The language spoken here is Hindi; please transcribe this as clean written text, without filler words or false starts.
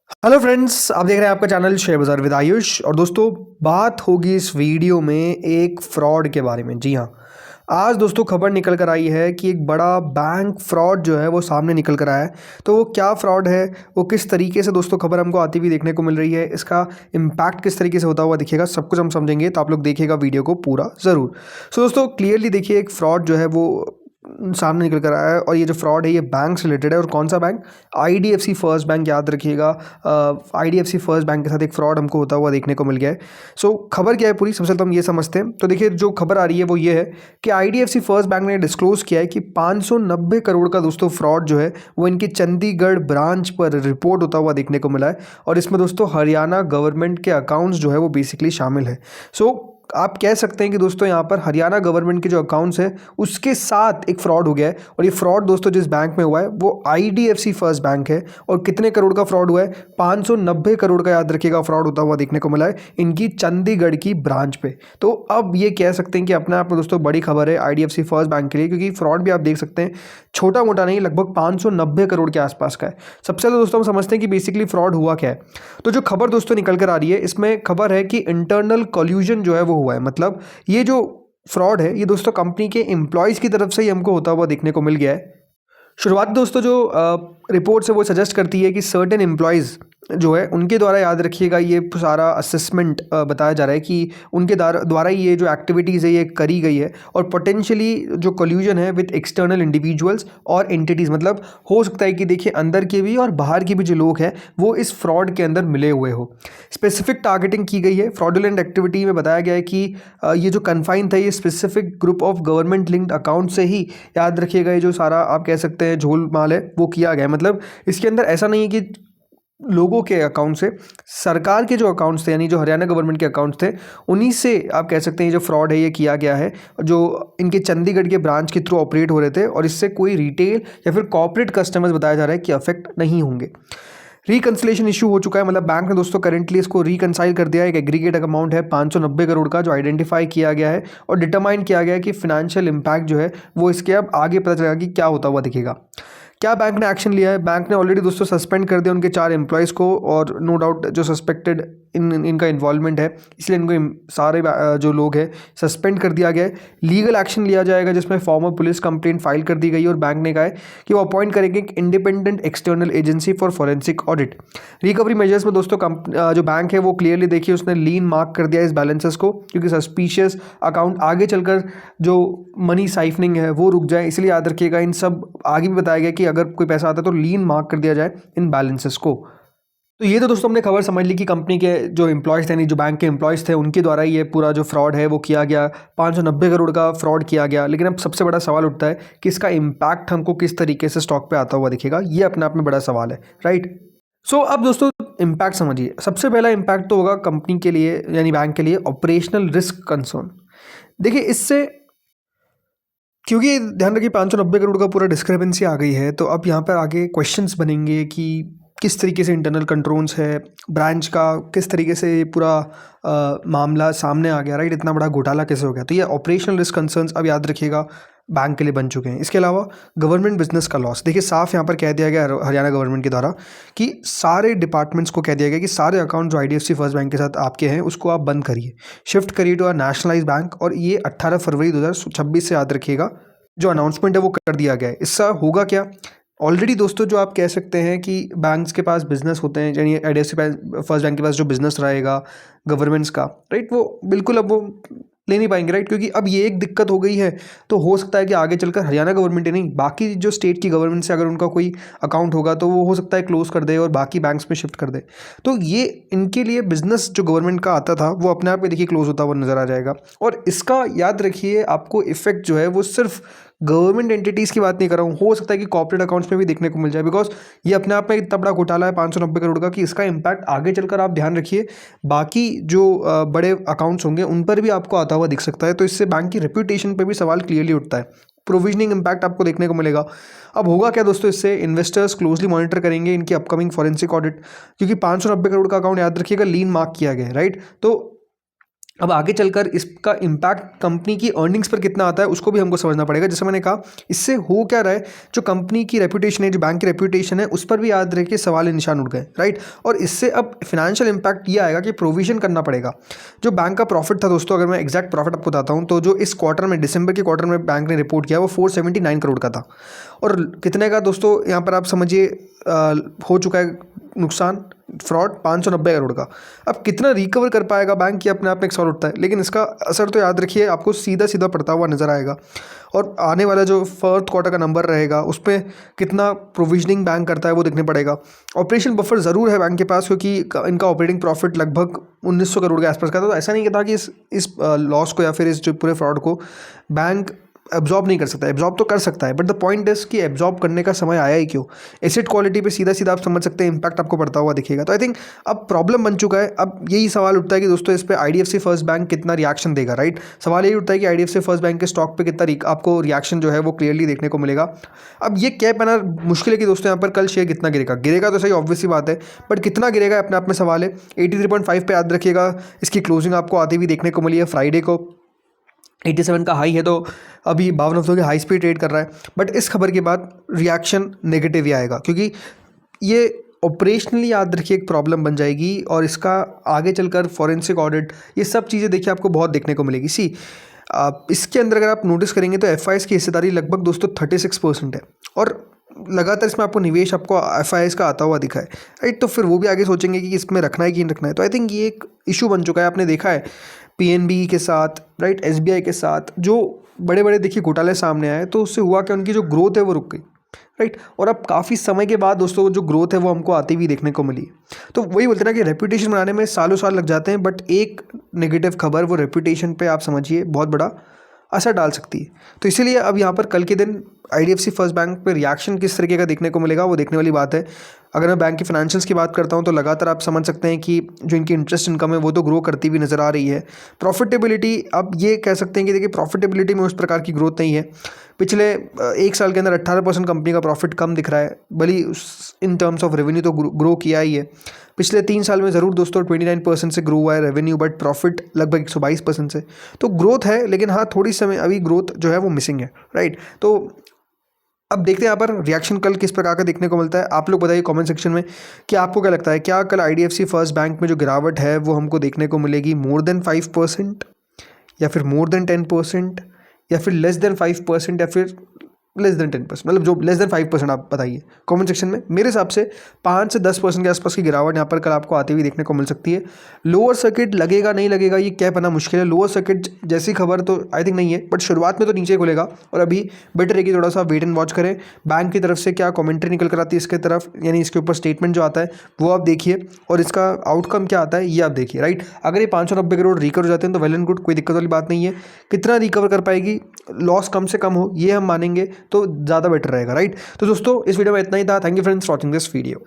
हेलो फ्रेंड्स, आप देख रहे हैं आपका चैनल शेयर बाजार विद आयुष। और दोस्तों, बात होगी इस वीडियो में एक फ्रॉड के बारे में। जी हाँ, आज दोस्तों खबर निकल कर आई है कि एक बड़ा बैंक फ्रॉड जो है वो सामने निकल कर आया है। तो वो क्या फ्रॉड है, वो किस तरीके से दोस्तों खबर हमको आती हुई देखने को मिल रही है, इसका इम्पैक्ट किस तरीके से होता हुआ दिखेगा, सब कुछ हम समझेंगे। तो आप लोग देखिएगा वीडियो को पूरा ज़रूर। सो दोस्तों, क्लियरली देखिए, एक फ्रॉड जो है वो सामने निकल कर आया है। और ये जो फ्रॉड है ये बैंक से रिलेटेड है। और कौन सा बैंक? आईडीएफसी फर्स्ट बैंक, याद रखिएगा। आईडीएफसी फर्स्ट बैंक के साथ एक फ्रॉड हमको होता हुआ देखने को मिल गया है। सो खबर क्या है पूरी, सबसे पहले तो हम ये समझते हैं। तो देखिए, जो खबर आ रही है वो ये है कि आईडीएफसी फर्स्ट बैंक ने डिस्क्लोज किया है कि 590 करोड़ का दोस्तों फ्रॉड जो है वो इनकी चंडीगढ़ ब्रांच पर रिपोर्ट होता हुआ देखने को मिला है। और इसमें दोस्तों हरियाणा गवर्नमेंट के अकाउंट्स जो है वो बेसिकली शामिल है। सो आप कह सकते हैं कि दोस्तों यहाँ पर हरियाणा गवर्नमेंट के जो अकाउंट्स हैं उसके साथ एक फ्रॉड हो गया है। और ये फ्रॉड दोस्तों जिस बैंक में हुआ है वो आईडीएफसी फर्स्ट बैंक है। और कितने करोड़ का फ्रॉड हुआ है? 590 करोड़ का, याद रखिएगा, फ्रॉड होता हुआ देखने को मिला है इनकी चंडीगढ़ की ब्रांच पे। तो अब ये कह सकते हैं कि अपने आप में दोस्तों बड़ी खबर है आईडीएफसी फर्स्ट बैंक के लिए, क्योंकि फ्रॉड भी आप देख सकते हैं छोटा मोटा नहीं, लगभग 590 करोड़ के आसपास का है। सबसे पहले दोस्तों हम समझते हैं कि बेसिकली फ्रॉड हुआ क्या है। तो जो खबर दोस्तों निकल कर आ रही है इसमें खबर है कि इंटरनल कॉल्यूजन जो है वो हुआ है। मतलब ये जो फ्रॉड है ये दोस्तों कंपनी के एम्प्लॉयज़ की तरफ से ही हमको होता हुआ देखने को मिल गया है। शुरुआत दोस्तों जो रिपोर्ट है वो सजेस्ट करती है कि सर्टेन एम्प्लॉयज़ जो है उनके द्वारा, याद रखिएगा, ये सारा असेसमेंट बताया जा रहा है कि उनके द्वारा ये जो एक्टिविटीज़ है ये करी गई है। और पोटेंशियली जो कोल्यूजन है विद एक्सटर्नल इंडिविजुअल्स और एंटिटीज़, मतलब हो सकता है कि देखिए अंदर के भी और बाहर के भी जो लोग हैं वो इस फ्रॉड के अंदर मिले हुए हो। स्पेसिफिक टारगेटिंग की गई है। फ्रॉडुलेंट एक्टिविटी में बताया गया है कि ये जो कन्फाइन था ये specific group of government linked account से ही, याद रखिएगा, ये जो सारा आप कह सकते हैं झोल माल है वो किया गया है। मतलब इसके अंदर ऐसा नहीं है कि लोगों के अकाउंट से, सरकार के जो अकाउंट्स थे यानी जो हरियाणा गवर्नमेंट के अकाउंट्स थे उन्हीं से आप कह सकते हैं जो फ्रॉड है ये किया गया है, जो इनके चंडीगढ़ के ब्रांच के थ्रू ऑपरेट हो रहे थे। और इससे कोई रिटेल या फिर कॉर्पोरेट कस्टमर्स बताया जा रहा है कि अफेक्ट नहीं होंगे। रिकंसिलेशन इशू हो चुका है, मतलब बैंक ने दोस्तों करेंटली इसको रिकंसाइल कर दिया है। एक एग्रीगेट अमाउंट है 590 करोड़ का जो आइडेंटिफाई किया गया है और डिटरमाइन किया गया है कि फिनेंशियल इम्पैक्ट जो है वो इसके अब आगे पता चलेगा कि क्या होता हुआ दिखेगा। क्या बैंक ने एक्शन लिया है? बैंक ने ऑलरेडी दोस्तों सस्पेंड कर दिया उनके 4 एम्प्लॉयज़ को। और नो डाउट जो सस्पेक्टेड इनका इन्वॉल्वमेंट है इसलिए इनको सारे जो लोग हैं सस्पेंड कर दिया गया है। लीगल एक्शन लिया जाएगा जिसमें फॉर्मल पुलिस कंप्लेंट फाइल कर दी गई और बैंक ने कहा है कि वो अपॉइंट करेंगे एक independent external agency for forensic audit. Recovery measures में दोस्तों जो बैंक है वो क्लियरली देखिए उसने लीन मार्क कर दिया इस बैलेंसेस को, क्योंकि सस्पिशियस अकाउंट आगे चलकर जो मनी साइफनिंग है वो रुक जाए। इसलिए याद रखिएगा, इन सब आगे भी बताया गया कि अगर कोई पैसा आता है तो लीन मार्क कर दिया जाए इन बैलेंसेस को। तो ये तो दोस्तों हमने खबर समझ ली कि कंपनी के जो एम्प्लॉयज़ थे यानी जो बैंक के एम्प्लॉयज़ थे उनके द्वारा ये पूरा जो फ्रॉड है वो किया गया, 590 करोड़ का फ्रॉड किया गया। लेकिन अब सबसे बड़ा सवाल उठता है कि इसका इम्पैक्ट हमको किस तरीके से स्टॉक पे आता हुआ दिखेगा। ये अपने आप में बड़ा सवाल है, राइट। सो अब दोस्तों इम्पैक्ट समझिए। सबसे पहला इम्पैक्ट तो होगा कंपनी के लिए यानी बैंक के लिए ऑपरेशनल रिस्क कंसर्न। देखिए इससे, क्योंकि ध्यान रखिए 590 करोड़ का पूरा डिस्क्रिपेंसी आ गई है, तो अब यहाँ पर आगे क्वेश्चंस बनेंगे कि किस तरीके से इंटरनल कंट्रोल्स है ब्रांच का, किस तरीके से ये पूरा मामला सामने आ गया, राइट। इतना बड़ा घोटाला कैसे हो गया? तो ये ऑपरेशनल रिस्क कंसर्न्स अब याद रखिएगा बैंक के लिए बन चुके हैं। इसके अलावा गवर्नमेंट बिजनेस का लॉस, देखिए साफ यहाँ पर कह दिया गया हरियाणा गवर्नमेंट के द्वारा कि सारे डिपार्टमेंट्स को कह दिया गया कि सारे अकाउंट जो आईडीएफसी फर्स्ट बैंक के साथ आपके हैं उसको आप बंद करिए, शिफ्ट करिए टू अ नेशनलाइज बैंक। और ये 18 फरवरी 2026 से, याद रखिएगा, जो अनाउंसमेंट है वो कर दिया गया है। इससे होगा क्या? ऑलरेडी दोस्तों जो आप कह सकते हैं कि बैंक्स के पास बिजनेस होते हैं, यानी आईडीएफसी फर्स्ट बैंक के पास जो बिजनेस रहेगा गवर्नमेंट्स का, राइट, वो बिल्कुल अब वो ले नहीं पाएंगे, राइट। क्योंकि अब ये एक दिक्कत हो गई है तो हो सकता है कि आगे चलकर हरियाणा गवर्नमेंट ही नहीं, बाकी जो स्टेट की गवर्नमेंट से अगर उनका कोई अकाउंट होगा तो वो हो सकता है क्लोज कर दे और बाकी बैंक्स में शिफ्ट कर दे। तो ये इनके लिए बिजनेस जो गवर्नमेंट का आता था वो अपने आप में देखिए क्लोज होता हुआ नजर आ जाएगा। और इसका याद रखिए आपको इफेक्ट जो है वो सिर्फ गवर्नमेंट एंटिटीज़ की बात नहीं कर रहा हूँ, हो सकता है कि कॉर्पोरेट अकाउंट्स में भी देखने को मिल जाए। बिकॉज ये अपने आप में इतना बड़ा घोटाला है 590 करोड़ का कि इसका इम्पैक्ट आगे चलकर आप ध्यान रखिए बाकी जो बड़े अकाउंट्स होंगे उन पर भी आपको आता हुआ दिख सकता है। तो इससे बैंक की रेप्यूटेशन पे भी सवाल क्लियरली उठता है। प्रोविजनिंग इम्पैक्ट आपको देखने को मिलेगा। अब होगा क्या दोस्तों, इससे इन्वेस्टर्स क्लोजली मॉनिटर करेंगे इनकी अपकमिंग फॉरेंसिक ऑडिट, क्योंकि 590 करोड़ का अकाउंट याद रखिएगा लीन मार्क किया गया है, राइट। तो अब आगे चलकर इसका इम्पैक्ट कंपनी की अर्निंग्स पर कितना आता है उसको भी हमको समझना पड़ेगा। जैसे मैंने कहा, इससे हो क्या रहा है, जो कंपनी की रेपुटेशन है, जो बैंक की रेपुटेशन है, उस पर भी याद रखे सवाल निशान उठ गए, राइट। और इससे अब फाइनेंशियल इम्पैक्ट ये आएगा कि प्रोविजन करना पड़ेगा। जो बैंक का प्रॉफिट था दोस्तों, अगर मैं एग्जैक्ट प्रॉफिट आपको बताता हूँ, तो जो इस क्वार्टर में, दिसंबर के क्वार्टर में बैंक ने रिपोर्ट किया, वो 479 करोड़ का था। और कितने का दोस्तों, यहाँ पर आप समझिए हो चुका है नुकसान, फ्रॉड 590 करोड़ का। अब कितना रिकवर कर पाएगा बैंक, ये अपने आप में एक सवाल उठता है। लेकिन इसका असर तो याद रखिए आपको सीधा सीधा पड़ता हुआ नजर आएगा। और आने वाला जो फोर्थ क्वार्टर का नंबर रहेगा, उस पर कितना प्रोविजनिंग बैंक करता है वो देखने पड़ेगा। ऑपरेशन बफर ज़रूर है बैंक के पास, क्योंकि इनका ऑपरेटिंग प्रॉफिट लगभग 1900 करोड़ के आसपास का था। तो ऐसा नहीं था कि इस लॉस को या फिर इस जो पूरे फ्रॉड को बैंक एब्जॉर्ब नहीं कर सकता। एब्जॉर्ब तो कर सकता है, बट द पॉइंट इज कि एब्जॉर्ब करने का समय आया ही क्यों। एसेट क्वालिटी पे सीधा सीधा आप समझ सकते हैं इंपैक्ट आपको पड़ता हुआ दिखेगा। तो आई थिंक अब प्रॉब्लम बन चुका है। अब यही सवाल उठता है कि दोस्तों इस पे आईडीएफसी फर्स्ट बैंक कितना रिएक्शन देगा, राइट। सवाल यही उठता है कि आईडीएफसी फर्स्ट बैंक के स्टॉक पे कितना आपको रिएक्शन जो है वो क्लियरली देखने को मिलेगा। अब ये क्या पाना मुश्किल है कि दोस्तों यहाँ पर कल शेयर कितना गिरेगा तो सही, ऑब्वियस सी बात है, बट कितना गिरेगा अपने आप में सवाल है। 83.5 पे याद रखिएगा इसकी क्लोजिंग आपको आती हुई देखने को मिली है फ्राइडे को। 87 का हाई है, तो अभी 52 हफ्तों के हाई स्पीड ट्रेड कर रहा है। बट इस खबर के बाद रिएक्शन नेगेटिव ही आएगा, क्योंकि ये ऑपरेशनली याद रखिए एक प्रॉब्लम बन जाएगी। और इसका आगे चलकर फॉरेंसिक ऑडिट, ये सब चीज़ें देखिए आपको बहुत देखने को मिलेगी। इसके अंदर अगर आप नोटिस करेंगे तो एफ की हिस्सेदारी लगभग दोस्तों 36% है। और लगातार इसमें आपको निवेश आपको एफ का आता हुआ दिखा है, राइट। तो फिर वो भी आगे सोचेंगे कि इसमें रखना है कि नहीं रखना है। तो आई थिंक ये एक इशू बन चुका है। आपने देखा है पीएनबी के साथ, राइट, एसबीआई के साथ जो बड़े बड़े देखिए घोटाले सामने आए, तो उससे हुआ कि उनकी जो ग्रोथ है वो रुक गई, राइट। और अब काफ़ी समय के बाद दोस्तों जो ग्रोथ है वो हमको आती हुई देखने को मिली। तो वही बोलते हैं ना कि रेपुटेशन बनाने में सालों साल लग जाते हैं, बट एक नेगेटिव खबर वो रेपुटेशन पे आप समझिए बहुत बड़ा असर डाल सकती है। तो इसीलिए अब यहाँ पर कल के दिन आईडीएफसी फर्स्ट बैंक पे रिएक्शन किस तरीके का देखने को मिलेगा वो देखने वाली बात है। अगर मैं बैंक की फाइनेंशियल्स की बात करता हूँ तो लगातार आप समझ सकते हैं कि जो इनकी इंटरेस्ट इनकम है वो तो ग्रो करती हुई नज़र आ रही है। प्रॉफिटेबिलिटी, अब ये कह सकते हैं कि देखिए प्रॉफिटेबिलिटी में उस प्रकार की ग्रोथ नहीं है। पिछले एक साल के अंदर 18% कंपनी का प्रॉफिट कम दिख रहा है, भली इन टर्म्स ऑफ रेवेन्यू तो ग्रो किया ही है। पिछले 3 साल में ज़रूर दोस्तों 29% से ग्रो हुआ है रेवेन्यू, बट प्रॉफिट लगभग 122% से। तो ग्रोथ है, लेकिन हाँ थोड़ी समय अभी ग्रोथ जो है वो मिसिंग है, राइट। तो अब देखते हैं यहाँ पर रिएक्शन कल किस प्रकार का देखने को मिलता है। आप लोग बताइए कमेंट सेक्शन में कि आपको क्या लगता है, क्या कल आईडीएफसी फर्स्ट बैंक में जो गिरावट है वो हमको देखने को मिलेगी मोर देन 5%, या फिर मोर देन 10%, या फिर लेस देन 5%, या फिर लेस देन 10%, मतलब जो लेस देन 5% आप बताइए कमेंट सेक्शन में। मेरे हिसाब से 5 से 10% के आसपास की गिरावट यहाँ पर कल आपको आती हुई देखने को मिल सकती है। लोअर सर्किट लगेगा नहीं लगेगा ये क्या पाना मुश्किल है। लोअर सर्किट जैसी खबर तो आई थिंक नहीं है, बट शुरुआत में तो नीचे खुलेगा। और अभी बेटर है कि थोड़ा सा वेट एंड वॉच करें। बैंक की तरफ से क्या कॉमेंट्री निकल कर आती है इसके तरफ, यानी इसके ऊपर स्टेटमेंट जो आता है वो आप देखिए, और इसका आउटकम क्या आता है ये आप देखिए, राइट। अगर ये 590 करोड़ रिकवर हो जाते हैं तो वेल एंड गुड, कोई दिक्कत वाली बात नहीं है। कितना रिकवर कर पाएगी, लॉस कम से कम हो ये हम मानेंगे तो ज़्यादा बेटर रहेगा, राइट। तो दोस्तों इस वीडियो में इतना ही था। Thank you friends for watching this video.